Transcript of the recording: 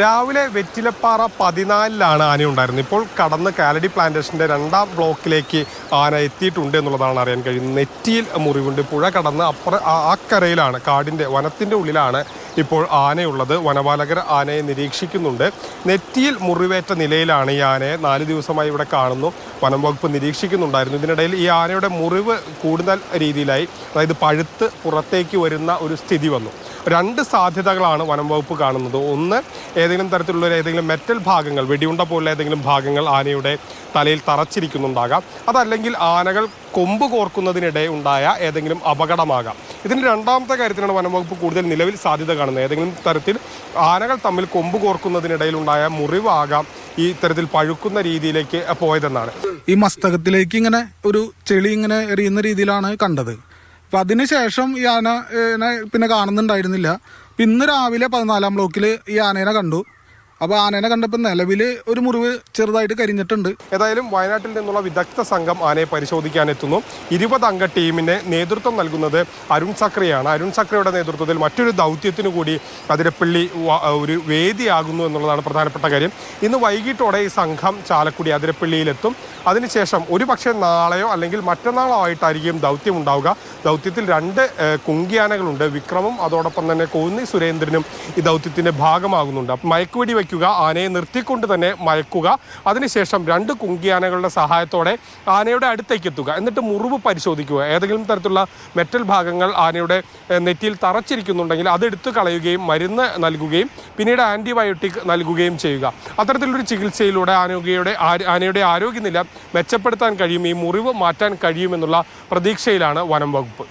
രാവിലെ വെറ്റിലപ്പാറ 14-ലാണ് ആന ഉണ്ടായിരുന്നത്. ഇപ്പോൾ കടന്ന് കാലടി പ്ലാന്റേഷൻ്റെ 2ാം ബ്ലോക്കിലേക്ക് ആന എത്തിയിട്ടുണ്ട് എന്നുള്ളതാണ് അറിയാൻ കഴിയുന്നത്. നെറ്റിയിൽ മുറിവുണ്ട്. പുഴ കടന്ന് അക്കരയിലാണ്, വനത്തിൻ്റെ ഉള്ളിലാണ് ഇപ്പോൾ ആനയുള്ളത്. വനപാലകർ ആനയെ നിരീക്ഷിക്കുന്നുണ്ട്. നെറ്റിയിൽ മുറിവേറ്റ നിലയിലാണ് ഈ ആനയെ 4 ദിവസമായി ഇവിടെ കാണുന്നു. വനം വകുപ്പ് നിരീക്ഷിക്കുന്നുണ്ടായിരുന്നു. ഇതിനിടയിൽ ഈ ആനയുടെ മുറിവ് കൂടുതൽ രീതിയിലായി, അതായത് പഴുത്ത് പുറത്തേക്ക് വരുന്ന ഒരു സ്ഥിതി വന്നു. 2 സാധ്യതകളാണ് വനം വകുപ്പ് കാണുന്നത്. ഒന്ന്, ഏതെങ്കിലും തരത്തിലുള്ള ഏതെങ്കിലും മെറ്റൽ ഭാഗങ്ങൾ, വെടിയുണ്ട പോലുള്ള ഏതെങ്കിലും ഭാഗങ്ങൾ ആനയുടെ തലയിൽ തറച്ചിരിക്കുന്നുണ്ടാകാം. അതല്ലെങ്കിൽ ആനകൾ കൊമ്പ് കോർക്കുന്നതിനിടെ ഉണ്ടായ ഏതെങ്കിലും അപകടമാകാം. ഇതിന് 2ാമത്തെ കാര്യത്തിനാണ് വനം വകുപ്പ് കൂടുതൽ നിലവിൽ സാധ്യത കാണുന്നത്. ഏതെങ്കിലും തരത്തിൽ ആനകൾ തമ്മിൽ കൊമ്പ് കോർക്കുന്നതിനിടയിലുണ്ടായ മുറിവാകാം ഈ തരത്തിൽ പഴുക്കുന്ന രീതിയിലേക്ക് പോയതെന്നാണ്. ഈ മസ്തകത്തിലേക്ക് ഇങ്ങനെ ഒരു ചെളി ഇങ്ങനെ എറിയുന്ന രീതിയിലാണ് കണ്ടത്. അപ്പം അതിനുശേഷം ഈ ആനനെ പിന്നെ കാണുന്നുണ്ടായിരുന്നില്ല. ഇന്ന് രാവിലെ 14-ാം ബ്ലോക്കിൽ ഈ ആനേനെ കണ്ടു. അപ്പോൾ ആനേനെ കണ്ടപ്പോൾ നിലവിൽ ഒരു മുറിവ് ചെറുതായിട്ട് കരിഞ്ഞിട്ടുണ്ട്. ഏതായാലും വയനാട്ടിൽ നിന്നുള്ള വിദഗ്ധ സംഘം ആനയെ പരിശോധിക്കാനെത്തുന്നു. 20 അംഗ ടീമിന് നേതൃത്വം നൽകുന്നത് അരുൺ സക്രയാണ്. അരുൺ സക്രയുടെ നേതൃത്വത്തിൽ മറ്റൊരു ദൗത്യത്തിനു കൂടി അതിരപ്പള്ളി ഒരു വേദിയാകുന്നു എന്നുള്ളതാണ് പ്രധാനപ്പെട്ട കാര്യം. ഇന്ന് വൈകിട്ടോടെ ഈ സംഘം ചാലക്കുടി അതിരപ്പള്ളിയിലെത്തും. അതിനുശേഷം ഒരുപക്ഷെ നാളെയോ അല്ലെങ്കിൽ മറ്റന്നാളോ ആയിട്ടായിരിക്കും ദൗത്യം ഉണ്ടാവുക. ദൗത്യത്തിൽ 2 കുങ്കിയാനകളുണ്ട്. വിക്രമും അതോടൊപ്പം തന്നെ കോന്നി സുരേന്ദ്രനും ഈ ദൗത്യത്തിൻ്റെ ഭാഗമാകുന്നുണ്ട്. മയക്കുവെടി വയ്ക്കുക, ആനയെ നിർത്തിക്കൊണ്ട് തന്നെ മയക്കുക, അതിനുശേഷം 2 കുങ്കിയാനകളുടെ സഹായത്തോടെ ആനയുടെ അടുത്തേക്ക് എത്തുക, എന്നിട്ട് മുറിവ് പരിശോധിക്കുക. ഏതെങ്കിലും തരത്തിലുള്ള മെറ്റൽ ഭാഗങ്ങൾ ആനയുടെ നെറ്റിയിൽ തറച്ചിരിക്കുന്നുണ്ടെങ്കിൽ അതെടുത്ത് കളയുകയും മരുന്ന് നൽകുകയും പിന്നീട് ആൻറ്റിബയോട്ടിക് നൽകുകയും ചെയ്യുക. അത്തരത്തിലൊരു ചികിത്സയിലൂടെ ആനയുടെ ആരോഗ്യനില മെച്ചപ്പെടുത്താൻ കഴിയും, ഈ മുറിവ് മാറ്റാൻ കഴിയുമെന്നുള്ള പ്രതീക്ഷയിലാണ് വനം വകുപ്പ്.